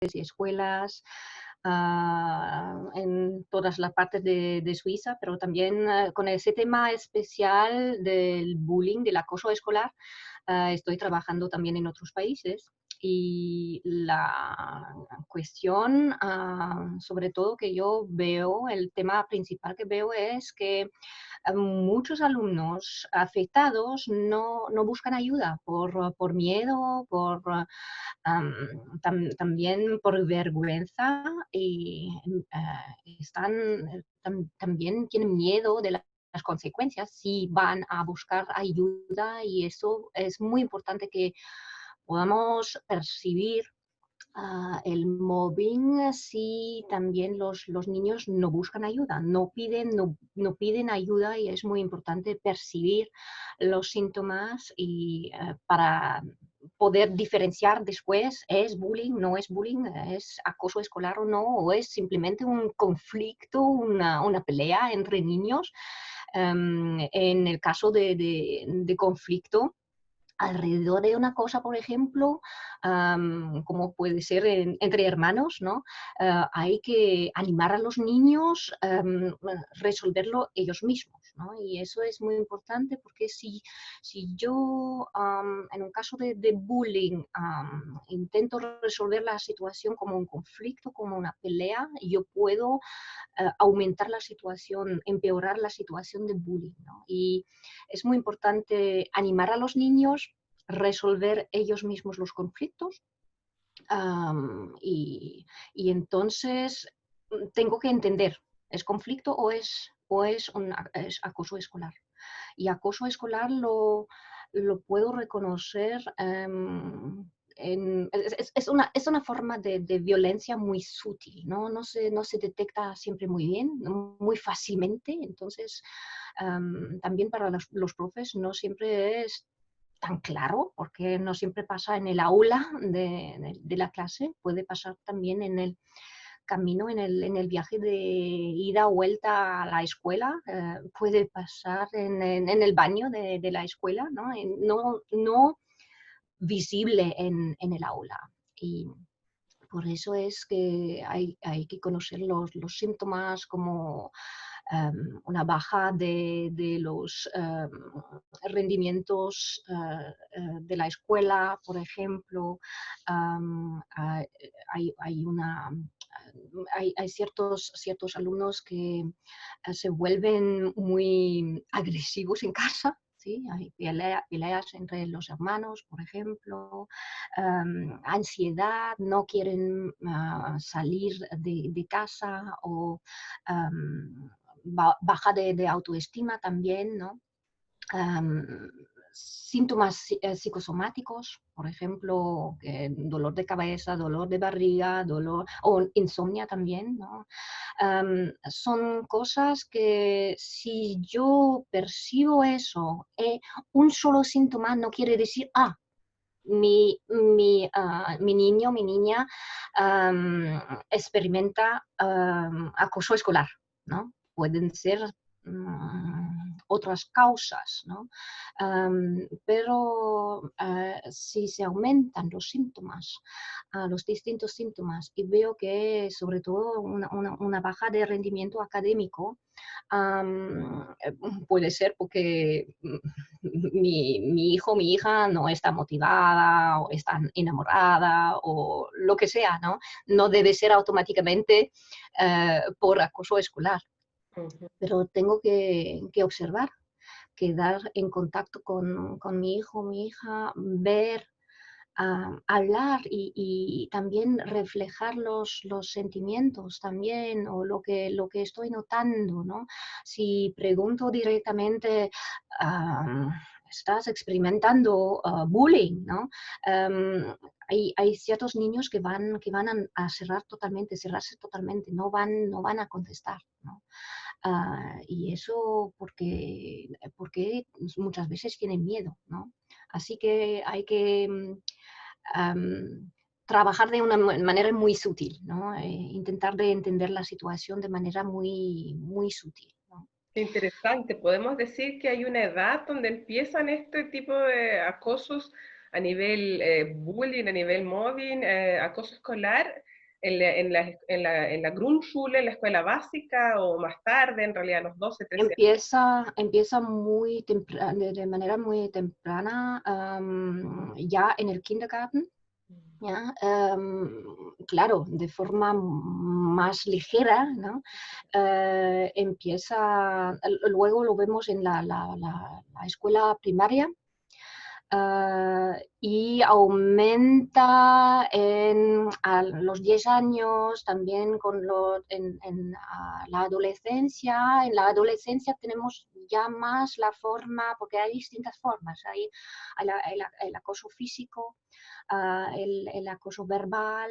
y escuelas en todas las partes de Suiza, pero también con ese tema especial del bullying, del acoso escolar, estoy trabajando también en otros países. Y la cuestión, sobre todo que yo veo, el tema principal que veo es que muchos alumnos afectados no buscan ayuda por miedo, am, también por vergüenza y también tienen miedo de las consecuencias si van a buscar ayuda y eso es muy importante que podamos percibir el mobbing si también los niños no buscan ayuda, no piden ayuda y es muy importante percibir los síntomas y para poder diferenciar después, ¿es bullying, no es bullying, es acoso escolar o no, o es simplemente un conflicto, una pelea entre niños? En el caso de conflicto, alrededor de una cosa, por ejemplo, como puede ser entre hermanos, ¿no? Hay que animar a los niños a resolverlo ellos mismos, ¿no? Y eso es muy importante porque si yo, en un caso de bullying, intento resolver la situación como un conflicto, como una pelea, yo puedo aumentar la situación, empeorar la situación de bullying, ¿no? Y es muy importante animar a los niños, resolver ellos mismos los conflictos am, y, y entonces tengo que entender, ¿es conflicto es acoso escolar? Y acoso escolar lo puedo reconocer es una forma de violencia muy sutil, ¿no? No se detecta siempre muy bien, muy fácilmente. Entonces, también para los profes no siempre es tan claro, porque no siempre pasa en el aula de la clase, puede pasar también en el camino, en el viaje de ida o vuelta a la escuela, puede pasar en el baño de la escuela, ¿no? No visible en el aula. Y por eso es que hay que conocer los síntomas como una baja de los rendimientos de la escuela, por ejemplo. Hay hay ciertos alumnos que se vuelven muy agresivos en casa. Sí, hay peleas entre los hermanos, por ejemplo, ansiedad, no quieren salir de casa o baja de autoestima también, ¿no? Am, síntomas psicosomáticos, por ejemplo, dolor de cabeza, dolor de barriga, dolor o insomnia también, ¿no? Son cosas que si yo percibo eso, un solo síntoma no quiere decir, mi niño, mi niña experimenta acoso escolar, ¿no? Pueden ser otras causas, ¿no? Pero si se aumentan los síntomas, los distintos síntomas, y veo que sobre todo una baja de rendimiento académico, puede ser porque mi hijo, mi hija no está motivada o está enamorada o lo que sea, ¿no? No debe ser automáticamente por acoso escolar, Ujú. pero tengo que observar, quedar en contacto con mi hijo, mi hija, ver, hablar y también reflejar los sentimientos también o lo que estoy notando, ¿no? Si pregunto directamente, am, ¿estás experimentando bullying, ¿no? Hay ciertos niños que van a cerrarse totalmente, no van a contestar, ¿no? Y eso porque muchas veces tienen miedo, ¿no? Así que hay que trabajar de una manera muy sutil, ¿no? Intentar de entender la situación de manera muy sutil, ¿no? Qué interesante. Podemos decir que hay una edad donde empiezan este tipo de acosos a nivel bullying, a nivel mobbing, acoso escolar. en la Grundschule, en la escuela básica, o más tarde, en realidad a los 12, 13 Empieza muy de manera muy temprana, ya en el kindergarten. años? ¿Ya? Claro, de forma más ligera, ¿no? Luego lo vemos en la escuela primaria, y aumenta a los 10 años, también la adolescencia. En la adolescencia tenemos ya más la forma, porque hay distintas formas. Hay el acoso físico, el acoso verbal,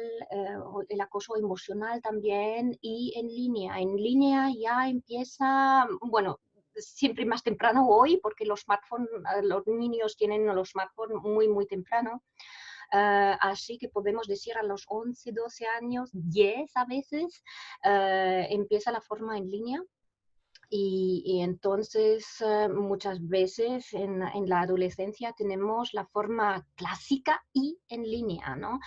el acoso emocional también, y en línea. En línea ya empieza, bueno, siempre más temprano hoy, porque los niños tienen los smartphones muy, muy temprano. Así que podemos decir a los 11, 12 años, 10 a veces, empieza la forma en línea. Y entonces muchas veces en la adolescencia tenemos la forma clásica y en línea, ¿no?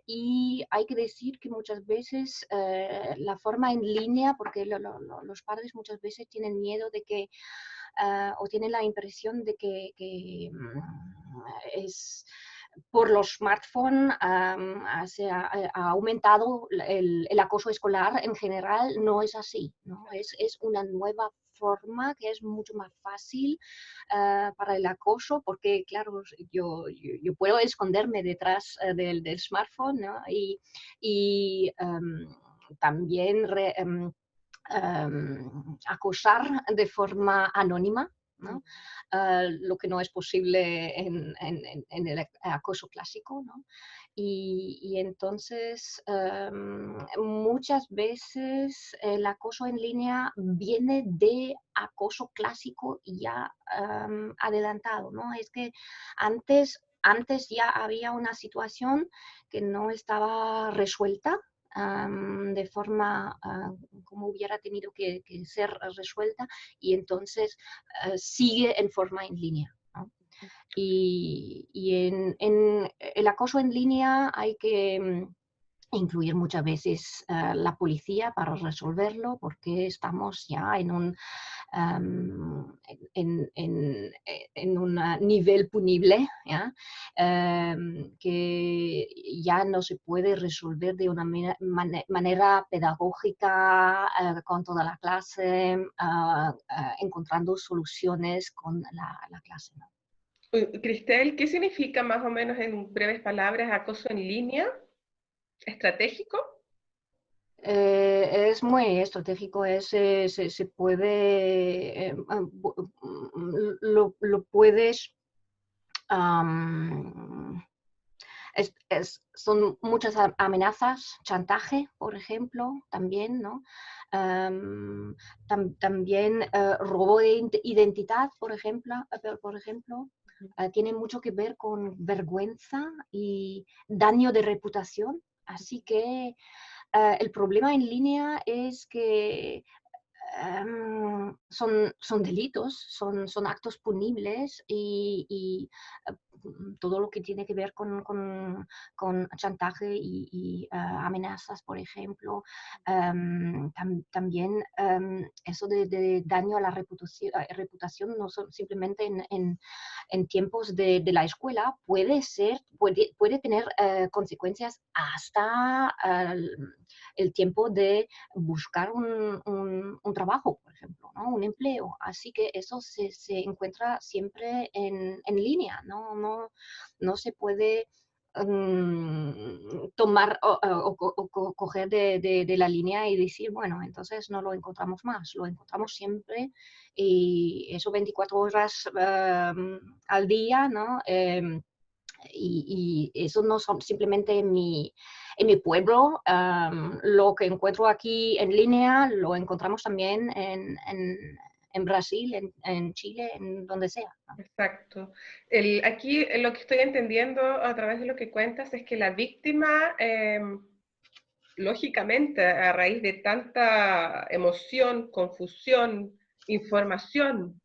Y hay que decir que muchas veces la forma en línea, porque los padres muchas veces tienen miedo de que, o tienen la impresión de que es por los smartphones ha aumentado el acoso escolar en general. No es así, ¿no? Es una nueva forma que es mucho más fácil para el acoso, porque claro, yo puedo esconderme detrás del smartphone, ¿no? Y también acosar de forma anónima, ¿no? Lo que no es posible en el acoso clásico, ¿no? Y entonces muchas veces el acoso en línea viene de acoso clásico ya adelantado, ¿no? Es que antes ya había una situación que no estaba resuelta de forma como hubiera tenido que ser resuelta, y entonces sigue en forma en línea, ¿no? Y en el acoso en línea hay que incluir muchas veces la policía para resolverlo, porque estamos ya en un nivel punible, ¿ya? Que ya no se puede resolver de una manera pedagógica con toda la clase, encontrando soluciones con la clase, ¿no? Cristel, ¿qué significa más o menos en breves palabras acoso en línea? ¿Estratégico? Es muy estratégico, se puede, lo puedes, am, son muchas amenazas, chantaje, por ejemplo, también, ¿no? También robo de identidad, por ejemplo, tiene mucho que ver con vergüenza y daño de reputación. Así que el problema en línea es que son delitos, son actos punibles, y todo lo que tiene que ver con chantaje y amenazas, por ejemplo. También eso de daño a la reputación, no simplemente en tiempos de la escuela, puede tener consecuencias hasta el tiempo de buscar un trabajo, por ejemplo, ¿no? Un empleo. Así que eso se encuentra siempre en línea, ¿no? No se puede tomar o coger de la línea y decir, bueno, entonces no lo encontramos más, lo encontramos siempre, y eso 24 horas al día, ¿no? Y eso no son simplemente en mi pueblo. Lo que encuentro aquí en línea lo encontramos también en Brasil, en Chile, en donde sea, ¿no? Exacto. Aquí lo que estoy entendiendo a través de lo que cuentas es que la víctima, lógicamente, a raíz de tanta emoción, confusión, información,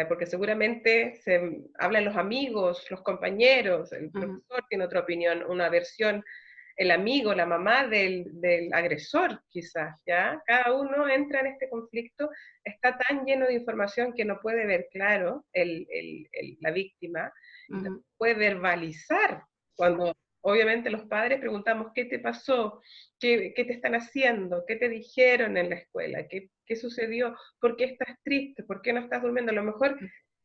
porque seguramente se hablan los amigos, los compañeros, el Ujú. profesor tiene otra opinión, una versión el amigo, la mamá del agresor, quizás, ¿ya? Cada uno entra en este conflicto, está tan lleno de información que no puede ver claro la víctima, no puede verbalizar cuando obviamente los padres preguntamos, ¿qué te pasó? ¿Qué te están haciendo? ¿Qué te dijeron en la escuela? ¿Qué sucedió? ¿Por qué estás triste? ¿Por qué no estás durmiendo? A lo mejor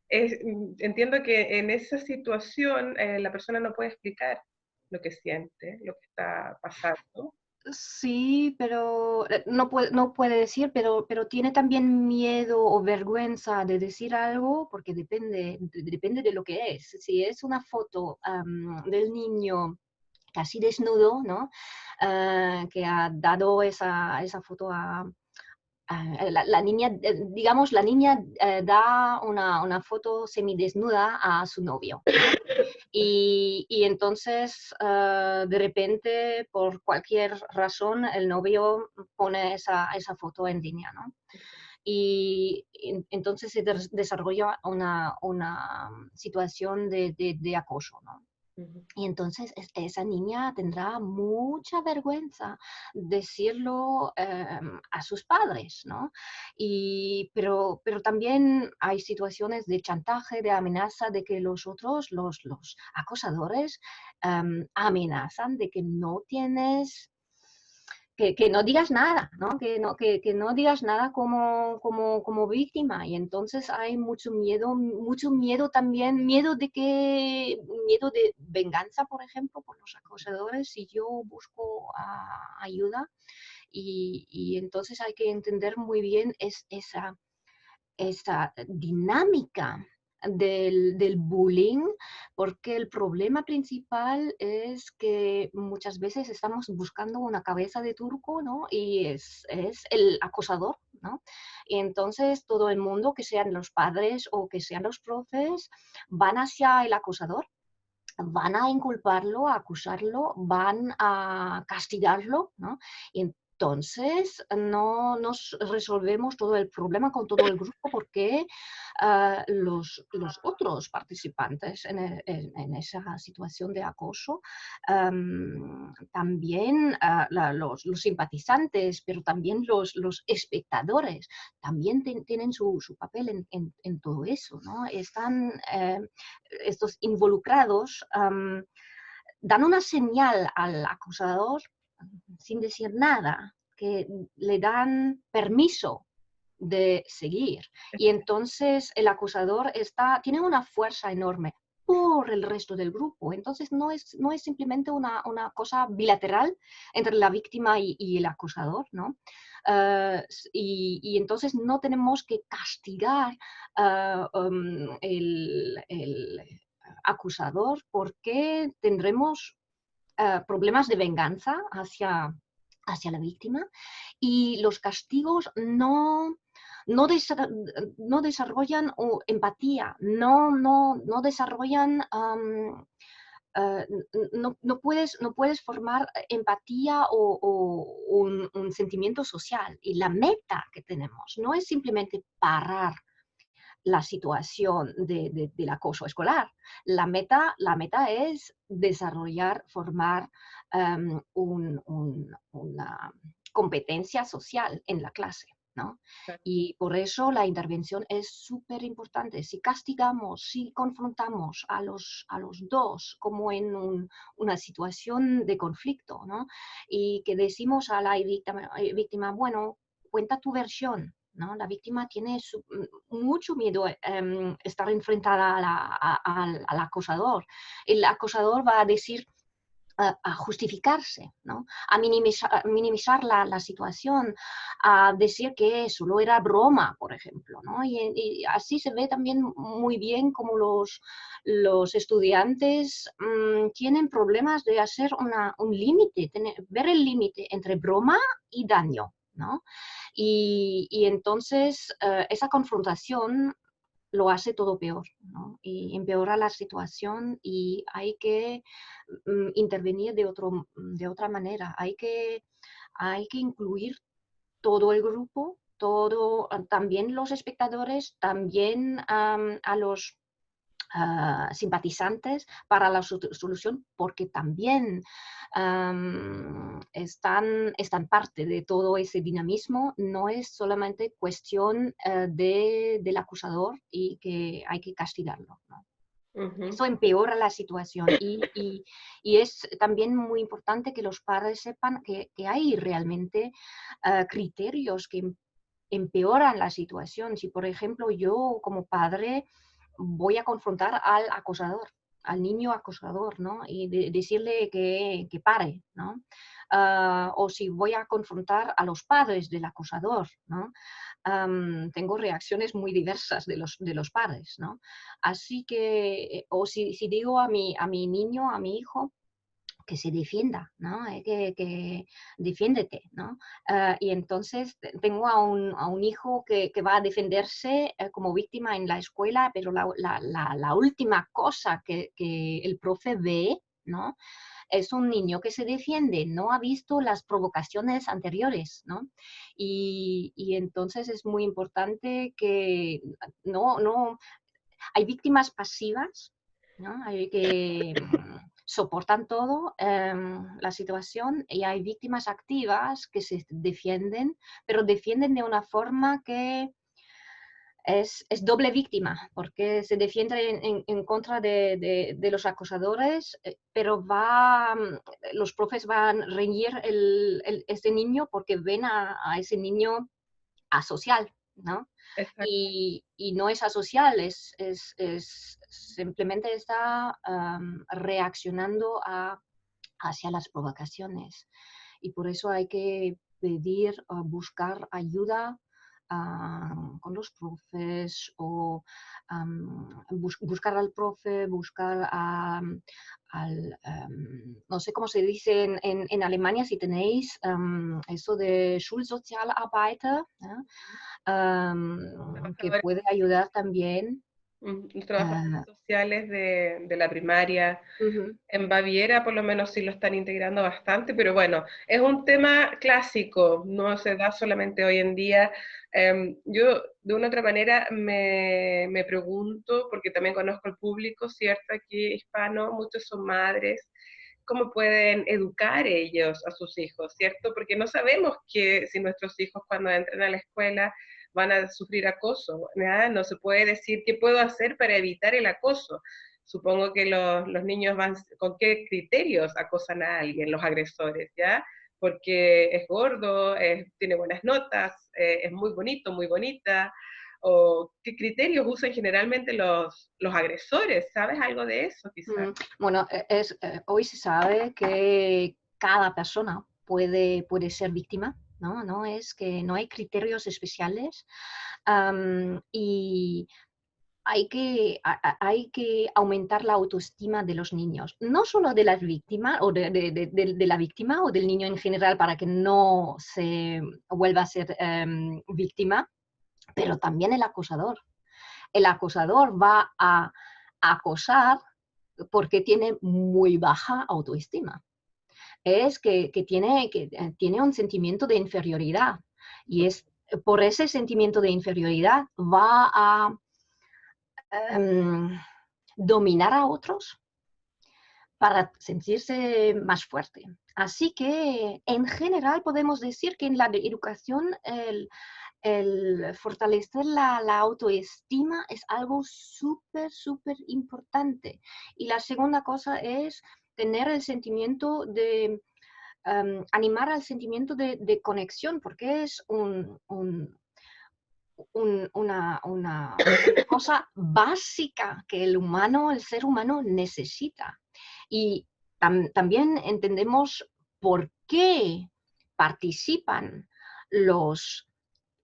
entiendo que en esa situación la persona no puede explicar lo que siente, lo que está pasando. Sí, pero no puede decir, pero tiene también miedo o vergüenza de decir algo porque depende de lo que es. Si es una foto del niño casi desnudo, ¿no? Que ha dado esa foto a, la niña, digamos, la niña da una foto semidesnuda a su novio, ¿no? Y entonces, de repente, por cualquier razón, el novio pone esa foto en línea, ¿no? Y entonces se desarrolla una situación de acoso, ¿no? Ujú. Y entonces esa niña tendrá mucha vergüenza decirlo a sus padres, ¿no? Pero también hay situaciones de chantaje, de amenaza, de que los otros, los acosadores, amenazan de que no tienes que no digas nada, ¿no? Que no digas nada como víctima. Y entonces hay mucho miedo también, miedo de venganza, por ejemplo, por los acosadores, si yo busco ayuda. Y entonces hay que entender muy bien esa dinámica del bullying, porque el problema principal es que muchas veces estamos buscando una cabeza de turco, ¿no? Y es el acosador, ¿no? Y entonces todo el mundo, que sean los padres o que sean los profes, van hacia el acosador, van a inculparlo, a acusarlo, van a castigarlo, ¿no? Y entonces no nos resolvemos todo el problema con todo el grupo porque los otros participantes en esa situación de acoso, también los simpatizantes, pero también los espectadores, también tienen su papel en todo eso, ¿no? Están estos involucrados dan una señal al acusador sin decir nada, que le dan permiso de seguir. Y entonces el acusador tiene una fuerza enorme por el resto del grupo. Entonces no es simplemente una cosa bilateral entre la víctima y el acusador, ¿no? Y entonces no tenemos que castigar el acusador porque tendremos problemas de venganza hacia la víctima y los castigos no, no desarrollan empatía, no desarrollan, no puedes formar empatía o un sentimiento social. Y la meta que tenemos no es simplemente parar la situación del acoso escolar. La meta es desarrollar, formar una competencia social en la clase, ¿no? Y por eso la intervención es súper importante. Si castigamos, si confrontamos a los dos como en una situación de conflicto, ¿no? Y que decimos a la víctima, bueno, cuenta tu versión, ¿no? La víctima tiene mucho miedo estar enfrentada al acosador. El acosador va a decir, a justificarse, ¿no? A minimizar la situación, a decir que solo era broma, por ejemplo, ¿no? Y así se ve también muy bien como los estudiantes tienen problemas de hacer un límite, ver el límite entre broma y daño, ¿no? Y entonces esa confrontación lo hace todo peor, ¿no? Y empeora la situación y hay que intervenir de otra manera. Hay que incluir todo el grupo, también los espectadores, también simpatizantes para la solución, porque también están parte de todo ese dinamismo. No es solamente cuestión del acusador y que hay que castigarlo, ¿no? Ujú. Eso empeora la situación y es también muy importante que los padres sepan que hay realmente criterios que empeoran la situación. Si, por ejemplo, yo como padre voy a confrontar al acosador, al niño acosador, ¿no? Y decirle que pare, ¿no? O si voy a confrontar a los padres del acosador, ¿no? Tengo reacciones muy diversas de los padres, ¿no? Así que, o si digo a mi niño, a mi hijo, que se defienda, ¿no? Que defiéndete, ¿no? Y entonces tengo a un hijo que va a defenderse como víctima en la escuela, pero la última cosa que el profe ve, ¿no? Es un niño que se defiende, no ha visto las provocaciones anteriores, ¿no? Y entonces es muy importante que no, hay víctimas pasivas, ¿no? Hay que soportan todo la situación y hay víctimas activas que se defienden, pero defienden de una forma que es doble víctima, porque se defiende en contra de los acosadores, pero los profes van a reñir este niño porque ven a ese niño asocial, ¿no? Exacto. Y no es asocial, simplemente está reaccionando hacia las provocaciones. Y por eso hay que pedir, buscar ayuda con los profes o buscar al profe, buscar no sé cómo se dice en Alemania, si tenéis eso de Schulsozialarbeiter, ¿no? Que Trabajadores puede ayudar también. Los trabajadores ah, sociales de la primaria. Ujú. En Baviera por lo menos sí lo están integrando bastante, pero bueno, es un tema clásico, no se da solamente hoy en día. Yo de una otra manera me pregunto, porque también conozco el público, ¿cierto? Aquí hispano, muchos son madres, ¿cómo pueden educar ellos a sus hijos, ¿cierto? Porque no sabemos que si nuestros hijos cuando entran a la escuela van a sufrir acoso, ¿ya? No se puede decir qué puedo hacer para evitar el acoso. Supongo que los niños van, ¿con qué criterios acosan a alguien, los agresores, ya? Porque es gordo, tiene buenas notas, es muy bonito, muy bonita, o qué criterios usan generalmente los agresores, ¿sabes algo de eso quizás? Bueno, hoy se sabe que cada persona puede ser víctima, ¿no? No es que no hay criterios especiales, y hay que aumentar la autoestima de los niños, no solo de las víctimas o de la víctima o del niño en general para que no se vuelva a ser víctima, pero también el acosador. El acosador va a acosar porque tiene muy baja autoestima. Es que tiene un sentimiento de inferioridad y es por ese sentimiento de inferioridad va a em, dominar a otros para sentirse más fuerte. Así que en general podemos decir que en la educación el fortalecer la autoestima es algo súper, súper importante. Y la segunda cosa es tener el sentimiento de, animar al sentimiento de conexión, porque es una cosa básica que el ser humano necesita. Y también entendemos por qué participan los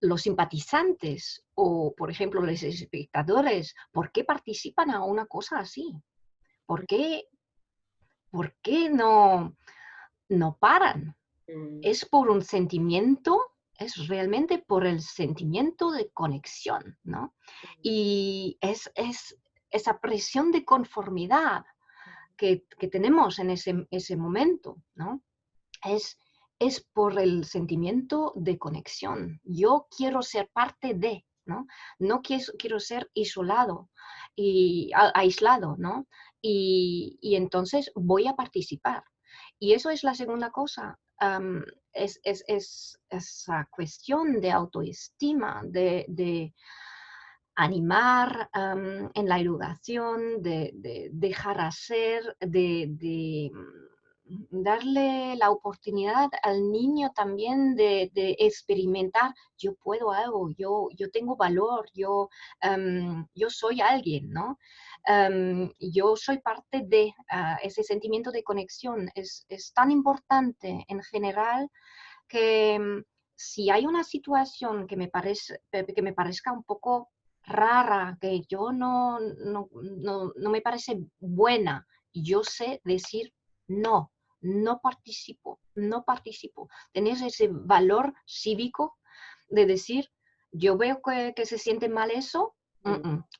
los simpatizantes o, por ejemplo, los espectadores, ¿por qué participan a una cosa así? ¿Por qué, por qué no paran? Mm. Es por un sentimiento, es realmente por el sentimiento de conexión, ¿no? Y es esa presión de conformidad que tenemos en ese momento, ¿no? Es, es por el sentimiento de conexión. Yo quiero ser parte de. ¿no? No quiero ser isolado y aislado, ¿no? Y entonces voy a participar. Y eso es la segunda cosa. Es esa cuestión de autoestima, de animar en la educación, de dejar hacer, darle la oportunidad al niño también de experimentar, yo puedo algo, yo tengo valor, yo soy alguien, ¿no? Yo soy parte de ese sentimiento de conexión. Es tan importante en general que si hay una situación que me parezca un poco rara, que yo no me parece buena, yo sé decir no, no participo, no participo. Tener ese valor cívico de decir, yo veo que se siente mal eso,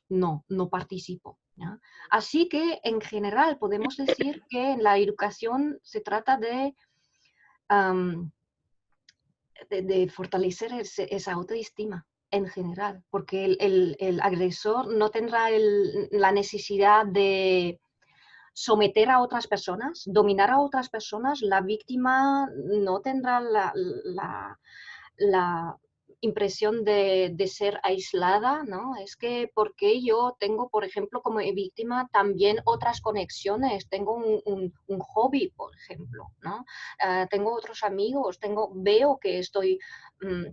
no participo. ¿Ya? Así que en general podemos decir que en la educación se trata am, de fortalecer esa autoestima en general, porque el agresor no tendrá la necesidad de someter a otras personas, dominar a otras personas, la víctima no tendrá la impresión de ser aislada, ¿no? Es que porque yo tengo, por ejemplo, como víctima también otras conexiones, tengo un hobby, por ejemplo, ¿no? Tengo otros amigos, veo que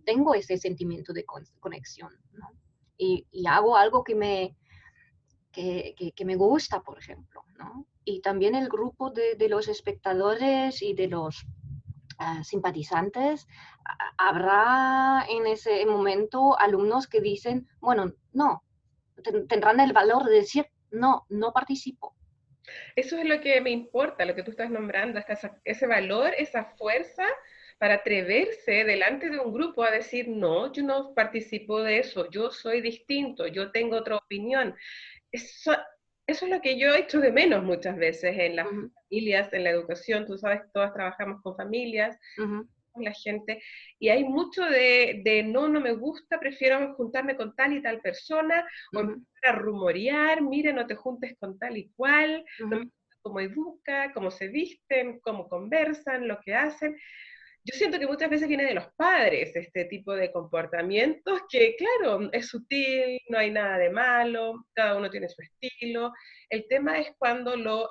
tengo ese sentimiento de conexión, ¿no? Y hago algo que me gusta, por ejemplo, ¿no? Y también el grupo de los espectadores y de los simpatizantes, habrá en ese momento alumnos que dicen, bueno, no, tendrán el valor de decir, no, no participo. Eso es lo que me importa, lo que tú estás nombrando, ese valor, esa fuerza para atreverse delante de un grupo a decir, no, yo no participo de eso, yo soy distinto, yo tengo otra opinión. Eso, eso es lo que yo echo de menos muchas veces en las familias, en la educación. Tú sabes que todas trabajamos con familias, con la gente, y hay mucho de no, no me gusta, prefiero juntarme con tal y tal persona, o empezar a rumorear, mire, no te juntes con tal y cual, no me gusta cómo educa, cómo se visten, cómo conversan, lo que hacen. Yo siento que muchas veces viene de los padres este tipo de comportamientos que, claro, es sutil, no hay nada de malo, cada uno tiene su estilo. El tema es cuando lo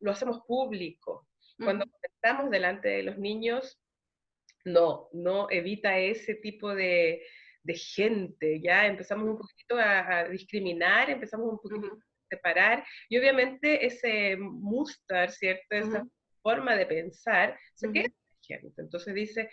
hacemos público, cuando comentamos delante de los niños, no evita ese tipo de gente, ya empezamos un poquito a discriminar, empezamos un poquito a separar, y obviamente ese mustard, ¿cierto? Esa forma de pensar se queda en la gente. Entonces dice,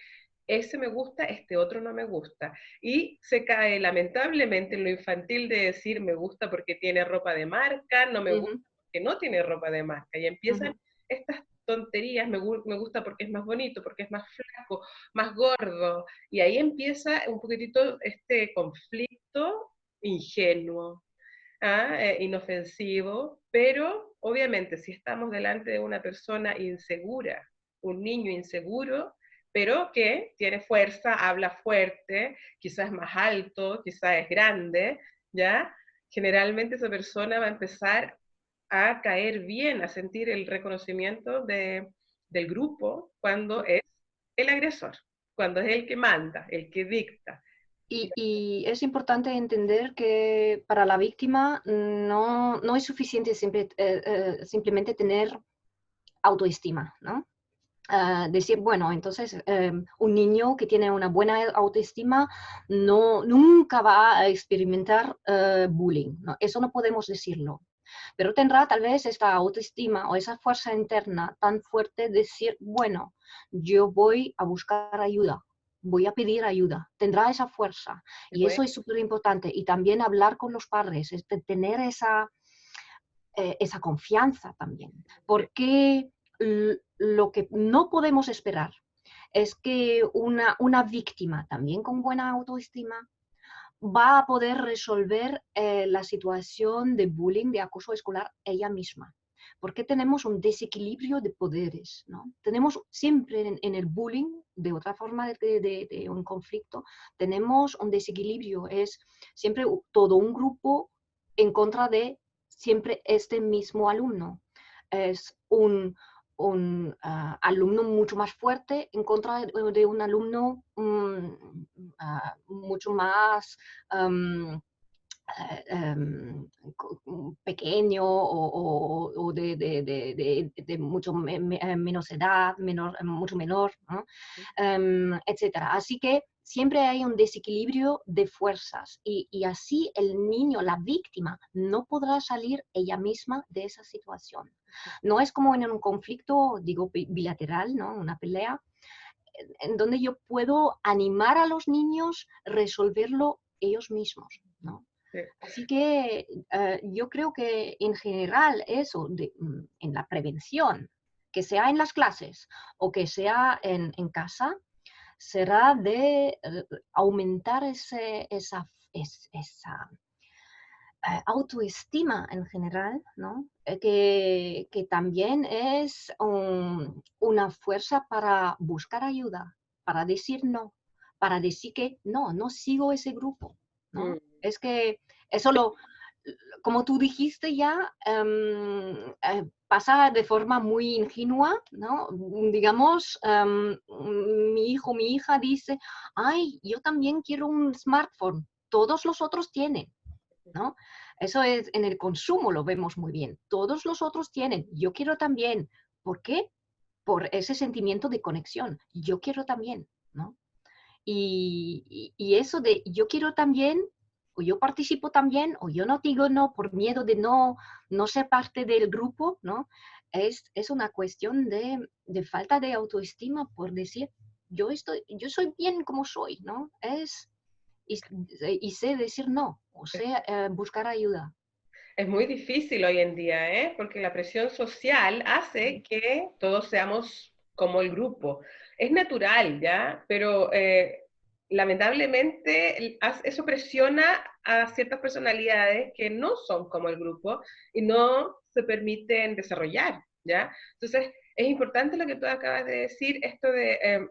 ese me gusta, este otro no me gusta. Y se cae lamentablemente en lo infantil de decir, me gusta porque tiene ropa de marca, no me gusta porque no tiene ropa de marca. Y empiezan estas tonterías, me gusta porque es más bonito, porque es más flaco, más gordo. Y ahí empieza un poquitito este conflicto ingenuo, inofensivo, pero obviamente si estamos delante de una persona insegura, un niño inseguro, pero que tiene fuerza, habla fuerte, quizás es más alto, quizás es grande, ¿ya? Generalmente esa persona va a empezar a caer bien, a sentir el reconocimiento del grupo cuando es el agresor, cuando es el que manda, el que dicta. Y es importante entender que para la víctima no es suficiente simplemente tener autoestima, ¿no? Decir, bueno, entonces un niño que tiene una buena autoestima nunca va a experimentar bullying, ¿no? Eso no podemos decirlo. Pero tendrá tal vez esta autoestima o esa fuerza interna tan fuerte de decir, bueno, yo voy a buscar ayuda, voy a pedir ayuda. Tendrá esa fuerza. Y eso es súper importante. Y también hablar con los padres, tener esa confianza también. Porque lo que no podemos esperar es que una víctima también con buena autoestima va a poder resolver la situación de bullying, de acoso escolar ella misma. porque tenemos un desequilibrio de poderes, ¿no? Tenemos siempre en el bullying, de otra forma de un conflicto, tenemos un desequilibrio, es siempre todo un grupo en contra de siempre este mismo alumno. Es un alumno mucho más fuerte en contra de un alumno mucho más pequeño o de mucho menos edad, mucho menor, ¿no? Etcétera. Así que siempre hay un desequilibrio de fuerzas y así el niño, la víctima, no podrá salir ella misma de esa situación. No es como en un conflicto, digo, bilateral, ¿no? Una pelea, en donde yo puedo animar a los niños a resolverlo ellos mismos, ¿no? Sí. Así que yo creo que en general eso, en la prevención, que sea en las clases o que sea en casa, será de aumentar esa autoestima en general, ¿no? Que también es una fuerza para buscar ayuda, para decir no, para decir que no, no sigo ese grupo, ¿no? Mm. Es que eso como tú dijiste ya, pasa de forma muy ingenua, ¿no? Digamos, mi hijo, mi hija dice, ay, yo también quiero un smartphone, todos los otros tienen, ¿no? Eso es en el consumo, lo vemos muy bien. Todos los otros tienen, yo quiero también. ¿Por qué? Por ese sentimiento de conexión. Yo quiero también, ¿no? Y eso de yo quiero también, o yo participo también, o yo no digo no por miedo de no ser parte del grupo, ¿no? Es una cuestión de falta de autoestima por decir, yo soy bien como soy, ¿no? Y, y sé decir no, o sé buscar ayuda. Es muy difícil hoy en día, ¿eh? Porque la presión social hace que todos seamos como el grupo. Es natural, ¿ya? Pero lamentablemente eso presiona a ciertas personalidades que no son como el grupo y no se permiten desarrollar, ¿ya? Entonces, es importante lo que tú acabas de decir, esto de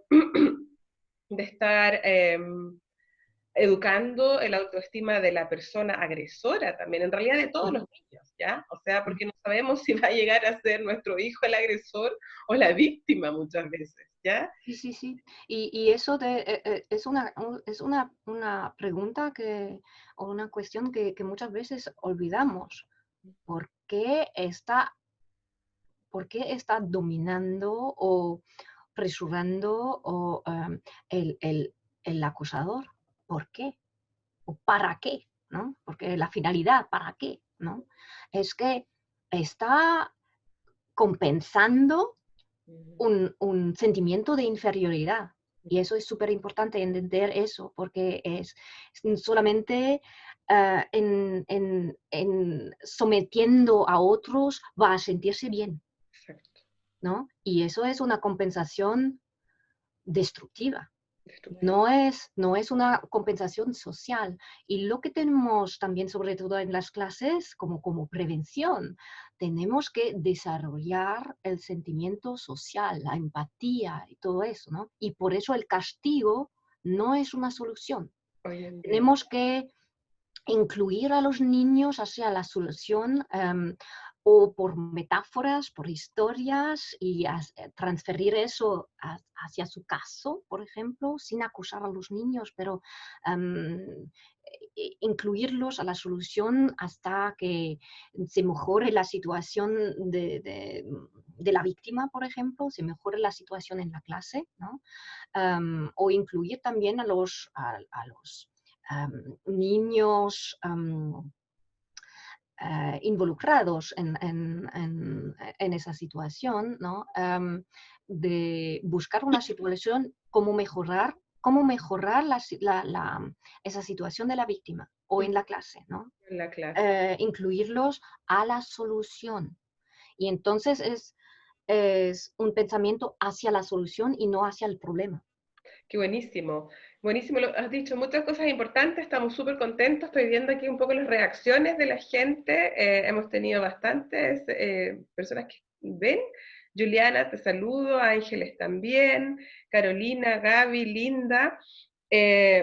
estar educando el autoestima de la persona agresora también, en realidad de todos los niños, ¿ya? O sea, porque no sabemos si va a llegar a ser nuestro hijo el agresor o la víctima muchas veces, ¿ya? Sí, sí, sí. Y eso es una pregunta o una cuestión que muchas veces olvidamos. ¿Por qué está, por qué está dominando o presurando el acusador? ¿Por qué? ¿O para qué? ¿No? Porque la finalidad, ¿para qué? ¿No? Es que está compensando un sentimiento de inferioridad. Y eso es súper importante entender eso, porque es solamente en sometiendo a otros va a sentirse bien, Exacto. ¿no? Y eso es una compensación destructiva. Estúpido. No es una compensación social. Y lo que tenemos también, sobre todo en las clases, como prevención, tenemos que desarrollar el sentimiento social, la empatía y todo eso, ¿no? Y por eso el castigo no es una solución. Hoy en día. Tenemos que incluir a los niños hacia la solución o por metáforas, por historias y transferir eso hacia su caso, por ejemplo, sin acusar a los niños, pero incluirlos a la solución hasta que se mejore la situación de la víctima, por ejemplo, se mejore la situación en la clase, ¿no? O incluir también a los niños involucrados en esa situación, ¿no? De buscar una situación, cómo mejorar esa situación de la víctima o en la clase, ¿no? En la clase. Incluirlos a la solución. Y entonces es un pensamiento hacia la solución y no hacia el problema. Qué buenísimo. Buenísimo, lo has dicho muchas cosas importantes, estamos súper contentos. Estoy viendo aquí un poco las reacciones de la gente. Hemos tenido bastantes personas que ven. Juliana, te saludo, Ángeles también, Carolina, Gaby, Linda.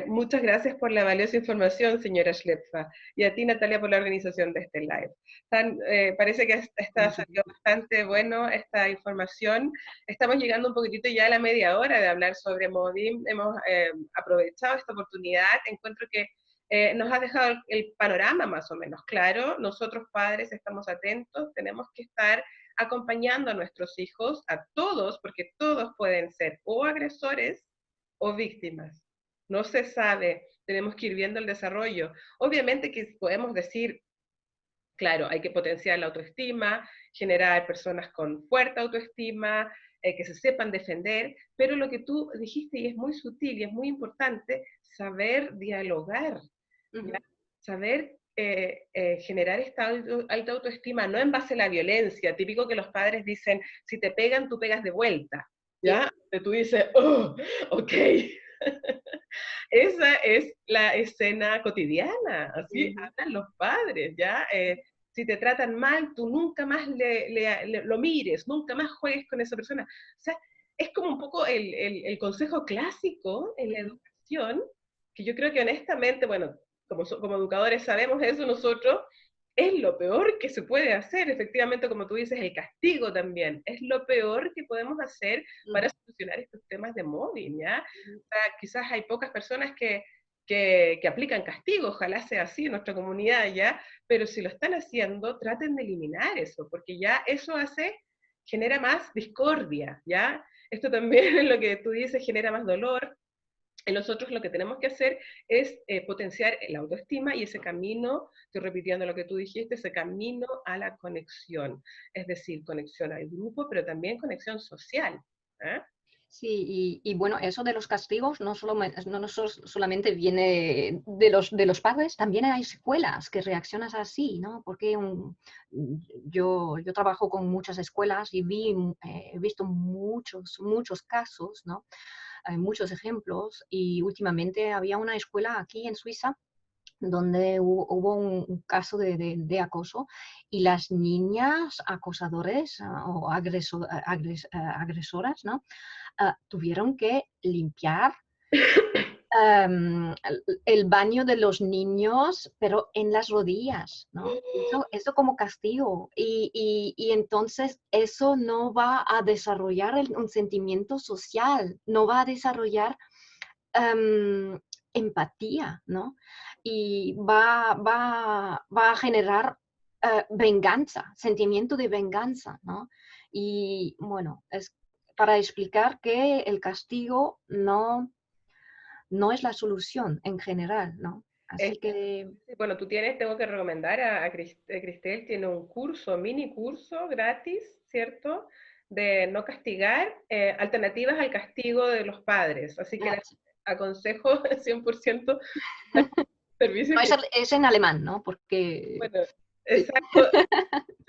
Muchas gracias por la valiosa información, señora Schlepfa, y a ti, Natalia, por la organización de este live. Parece que está salió bastante bueno esta información. Estamos llegando un poquitito ya a la media hora de hablar sobre Modim. Hemos aprovechado esta oportunidad. Encuentro que nos ha dejado el panorama más o menos claro. Nosotros padres estamos atentos, tenemos que estar acompañando a nuestros hijos, a todos, porque todos pueden ser o agresores o víctimas. No se sabe, tenemos que ir viendo el desarrollo. Obviamente que podemos decir, claro, hay que potenciar la autoestima, generar personas con fuerte autoestima, que se sepan defender, pero lo que tú dijiste, y es muy sutil y es muy importante, saber dialogar, ¿ya? Saber generar esta alta autoestima, no en base a la violencia, típico que los padres dicen, si te pegan, tú pegas de vuelta, ¿ya? Sí. Tú dices, oh, ok. Esa es la escena cotidiana, así hablan los padres, ¿ya? Si te tratan mal, tú nunca más lo mires, nunca más juegues con esa persona. O sea, es como un poco el consejo clásico en la educación, que yo creo que honestamente, bueno, como educadores sabemos eso nosotros, es lo peor que se puede hacer, efectivamente, como tú dices, el castigo también, es lo peor que podemos hacer para solucionar estos temas de mobbing, ¿ya? O sea, quizás hay pocas personas que aplican castigo, ojalá sea así en nuestra comunidad, ¿ya? Pero si lo están haciendo, traten de eliminar eso, porque ya eso genera más discordia, ¿ya? Esto también es lo que tú dices, genera más dolor. Y nosotros lo que tenemos que hacer es potenciar la autoestima y ese camino, estoy repitiendo lo que tú dijiste, ese camino a la conexión, es decir, conexión al grupo, pero también conexión social. ¿Eh? Sí, y bueno, eso de los castigos no solamente viene de los padres, también hay escuelas que reaccionan así, ¿no? Porque yo trabajo con muchas escuelas y he visto muchos casos, ¿no? Hay muchos ejemplos y últimamente había una escuela aquí en Suiza donde hubo un caso de acoso y las niñas acosadores o agresoras, ¿no? Tuvieron que limpiar el baño de los niños, pero en las rodillas, ¿no? Eso como castigo. Y entonces eso no va a desarrollar un sentimiento social, no va a desarrollar empatía, ¿no? Y va a generar venganza, sentimiento de venganza, ¿no? Y bueno, es para explicar que el castigo no es la solución en general, ¿no? Así que... Bueno, tengo que recomendar a Cristel, tiene un curso, mini curso gratis, ¿cierto? De no castigar, alternativas al castigo de los padres. Así que les aconsejo 100% servicio. No, es en alemán, ¿no? Porque... Bueno, exacto.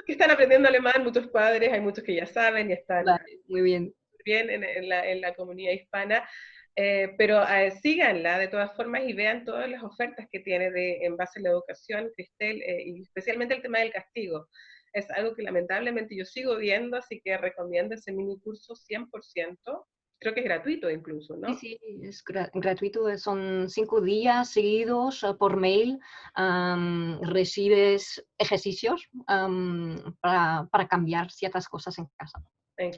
Que están aprendiendo alemán, muchos padres, hay muchos que ya saben y están Vale, muy bien. bien en la comunidad hispana. Pero síganla de todas formas y vean todas las ofertas que tiene en base a la educación, Cristel, y especialmente el tema del castigo. Es algo que lamentablemente yo sigo viendo, así que recomiendo ese mini curso 100%. Creo que es gratuito incluso, ¿no? Sí, es gratuito, son 5 días seguidos por mail, recibes ejercicios para cambiar ciertas cosas en casa.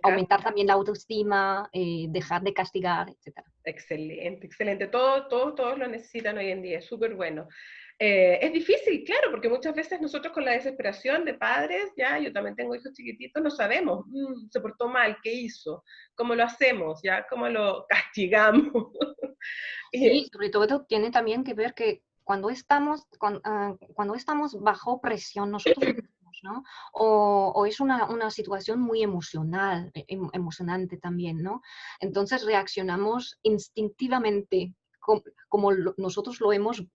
Aumentar también la autoestima, dejar de castigar, etc. Excelente, excelente. Todos lo necesitan hoy en día, es súper bueno. Es difícil, claro, porque muchas veces nosotros con la desesperación de padres, ya, yo también tengo hijos chiquititos, no sabemos, se portó mal, ¿qué hizo? ¿Cómo lo hacemos? ¿Ya? ¿Cómo lo castigamos? Sí, sobre todo tiene también que ver que cuando estamos bajo presión nosotros mismos, ¿no? O es una situación muy emocional, emocionante también, ¿no? Entonces reaccionamos instintivamente como nosotros lo hemos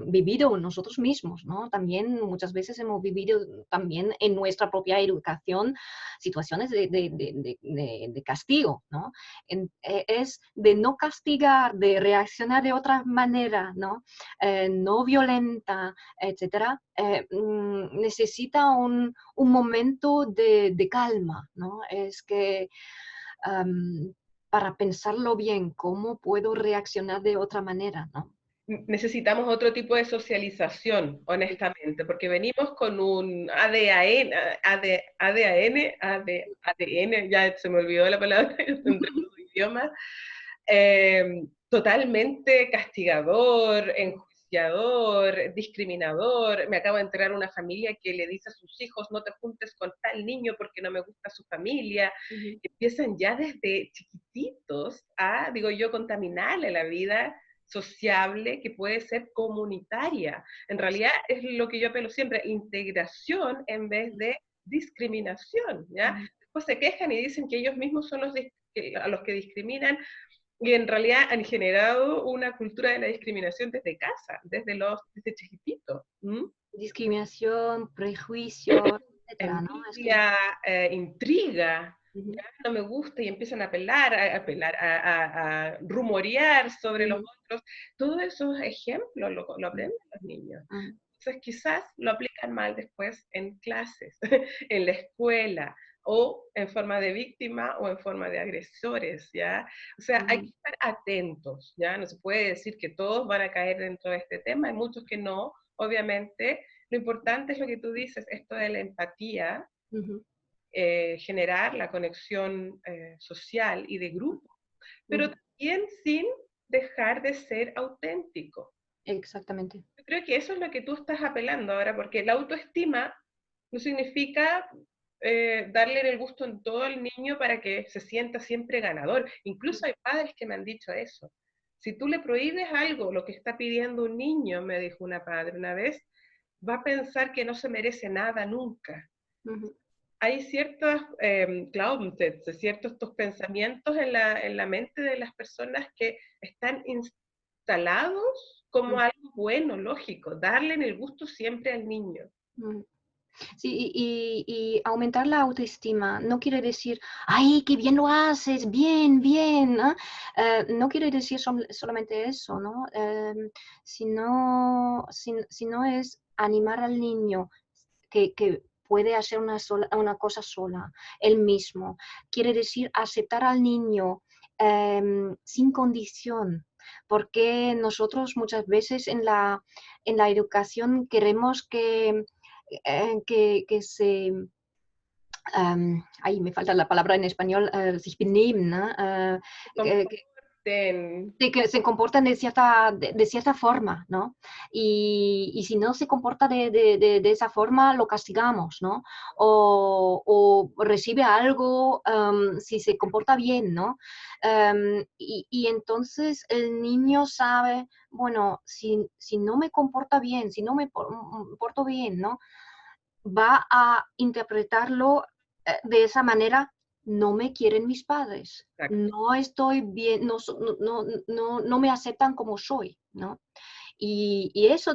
vivido nosotros mismos, ¿no? También muchas veces hemos vivido también en nuestra propia educación situaciones de castigo, ¿no? Es de no castigar, de reaccionar de otra manera, ¿no? No violenta, etcétera, necesita un momento de calma, ¿no? Es que para pensarlo bien, ¿cómo puedo reaccionar de otra manera, ¿no? Necesitamos otro tipo de socialización, honestamente, porque venimos con un ADN, ADN, ya se me olvidó la palabra entre los idiomas, totalmente castigador, enjuiciador, discriminador. Me acabo de enterar una familia que le dice a sus hijos, no te juntes con tal niño porque no me gusta su familia. Empiezan ya desde chiquititos a, digo yo, contaminarle la vida sociable que puede ser comunitaria. En realidad es lo que yo apelo siempre, integración en vez de discriminación, ¿ya? Después se quejan y dicen que ellos mismos son a los que discriminan, y en realidad han generado una cultura de la discriminación desde casa, desde chiquitito. Discriminación, prejuicio, etcétera, ¿no? Es que... Envidia, intriga, ¿ya? No me gusta y empiezan a a rumorear sobre los otros. Todos esos ejemplos lo aprenden los niños. Entonces quizás lo aplican mal después en clases, en la escuela, o en forma de víctima o en forma de agresores, ¿ya? O sea, hay que estar atentos, ¿ya? No se puede decir que todos van a caer dentro de este tema, hay muchos que no, obviamente. Lo importante es lo que tú dices, esto de la empatía, generar la conexión social y de grupo, pero también sin dejar de ser auténtico. Exactamente. Yo creo que eso es lo que tú estás apelando ahora, porque la autoestima no significa darle el gusto en todo al niño para que se sienta siempre ganador. Incluso hay padres que me han dicho eso. Si tú le prohíbes algo, lo que está pidiendo un niño, me dijo una padre una vez, va a pensar que no se merece nada nunca. Hay ciertos Glaubensätze, ciertos estos pensamientos en la mente de las personas que están instalados como algo bueno, lógico, darle el gusto siempre al niño. Sí, y aumentar la autoestima no quiere decir, ¡ay, qué bien lo haces! Bien, bien, ¿no? No quiere decir solamente eso, ¿no? Sino es animar al niño que puede hacer una cosa sola, él mismo. Quiere decir aceptar al niño sin condición, porque nosotros muchas veces en la educación queremos que se, ahí me falta la palabra en español, sich benehmen, ¿no? Que se comportan de cierta forma, ¿no? Y si no se comporta de esa forma, lo castigamos, ¿no? O recibe algo si se comporta bien, ¿no? Y entonces el niño sabe, bueno, si no me comporta bien, si no me porto bien, ¿no? Va a interpretarlo de esa manera, no me quieren mis padres, Exacto. no estoy bien, no me aceptan como soy, ¿no? Y eso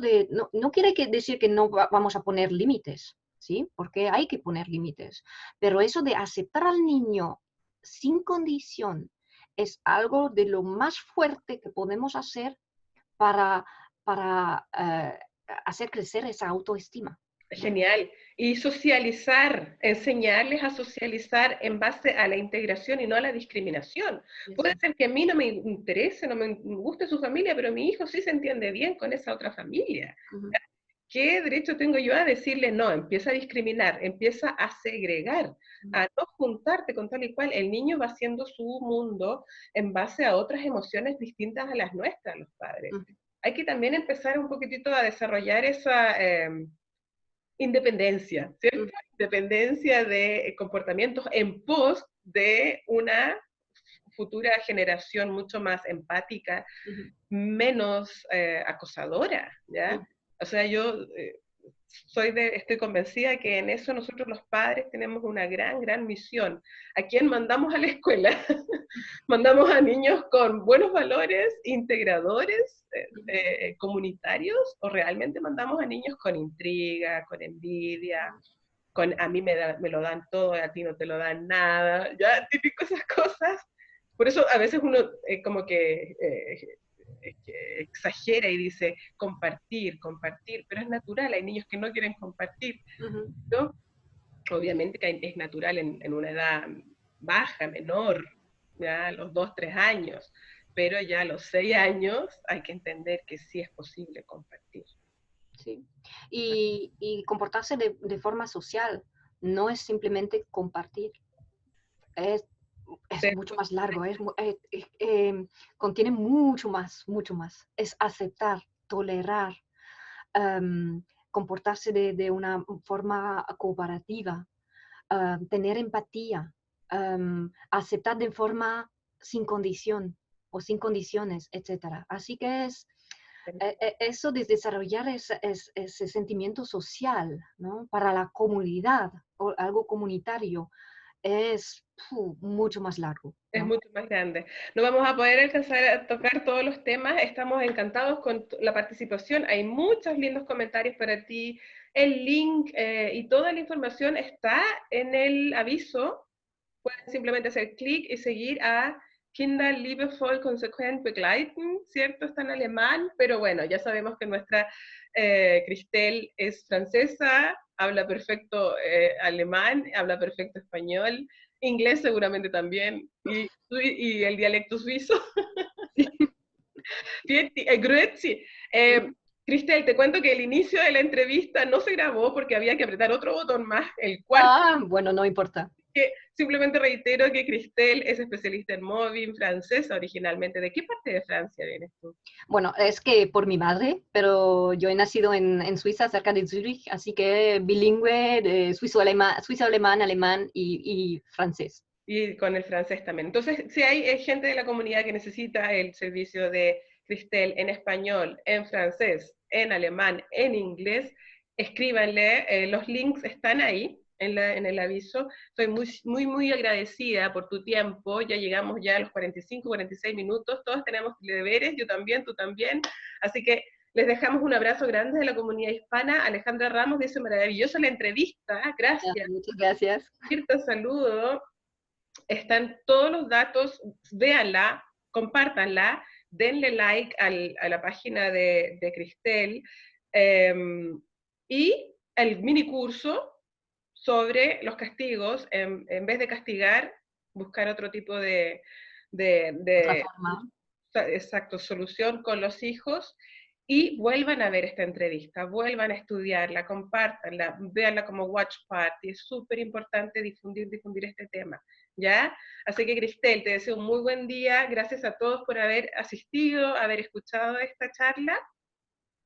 no quiere decir que no vamos a poner límites, ¿sí? Porque hay que poner límites, pero eso de aceptar al niño sin condición es algo de lo más fuerte que podemos hacer para, para hacer crecer esa autoestima, ¿no? Genial. Y socializar, enseñarles a socializar en base a la integración y no a la discriminación. Puede ser que a mí no me interese, no me guste su familia, pero mi hijo sí se entiende bien con esa otra familia. ¿Qué derecho tengo yo a decirle no? Empieza a discriminar, empieza a segregar, a no juntarte con tal y cual. El niño va haciendo su mundo en base a otras emociones distintas a las nuestras, los padres. Hay que también empezar un poquitito a desarrollar esa independencia, ¿cierto? Independencia de comportamientos en pos de una futura generación mucho más empática, menos acosadora, ¿ya? O sea, yo estoy convencida que en eso nosotros los padres tenemos una gran, gran misión. ¿A quién mandamos a la escuela? Mandamos a niños con buenos valores, integradores, comunitarios, o realmente mandamos a niños con intriga, con envidia, con a mí me lo dan todo, a ti no te lo dan nada, ya, típico esas cosas. Por eso a veces uno como que exagera y dice compartir, compartir, pero es natural, hay niños que no quieren compartir, ¿no? Obviamente que es natural en una edad baja, menor, ya a los 2, 3 años, pero ya a los 6 años hay que entender que sí es posible compartir. Sí. Y comportarse de forma social no es simplemente compartir, es, es mucho más largo, contiene mucho más, mucho más. Es aceptar, tolerar, comportarse de una forma cooperativa, tener empatía, aceptar de forma sin condición o sin condiciones, etc. Así que eso de desarrollar ese sentimiento social, ¿no? Para la comunidad o algo comunitario es mucho más largo, Es ¿no? mucho más grande. No vamos a poder alcanzar a tocar todos los temas. Estamos encantados con la participación. Hay muchos lindos comentarios para ti. El link y toda la información está en el aviso. Pueden simplemente hacer clic y seguir a Kinder liebevoll konsequent begleiten, ¿cierto? Está en alemán, pero bueno, ya sabemos que nuestra Cristel es francesa, habla perfecto alemán, habla perfecto español, inglés seguramente también, y el dialecto suizo. Grüezi. Cristel, te cuento que el inicio de la entrevista no se grabó porque había que apretar otro botón más, el cuarto. Bueno, no importa. Que simplemente reitero que Cristel es especialista en móvil, francesa originalmente. ¿De qué parte de Francia vienes tú? Bueno, es que por mi madre, pero yo he nacido en Suiza, cerca de Zúrich, así que bilingüe, de suizo-alemán, alemán y francés. Y con el francés también. Entonces, si hay gente de la comunidad que necesita el servicio de Cristel en español, en francés, en alemán, en inglés, escríbanle. Los links están ahí en el aviso. Estoy muy agradecida por tu tiempo. Ya llegamos ya a los 45, 46 minutos. Todos tenemos deberes, yo también, tú también. Así que les dejamos un abrazo grande de la comunidad hispana. Alejandra Ramos dice maravillosa la entrevista. Gracias. Muchas gracias. Cierto saludo. Están todos los datos, véanla, compártanla, denle like a la página de Cristel y el mini curso sobre los castigos, en vez de castigar, buscar otro tipo Otra forma. exacto, solución con los hijos. Y vuelvan a ver esta entrevista, vuelvan a estudiarla, compártanla, véanla como watch party. Es súper importante difundir este tema, ¿ya? Así que, Cristel, te deseo un muy buen día. Gracias a todos por haber asistido, haber escuchado esta charla.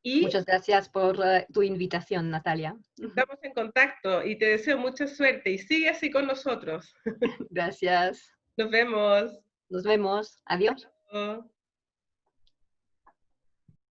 Y muchas gracias por tu invitación, Natalia. estamos en contacto y te deseo mucha suerte y sigue así con nosotros. Gracias. Nos vemos. Nos vemos. Adiós. Chao.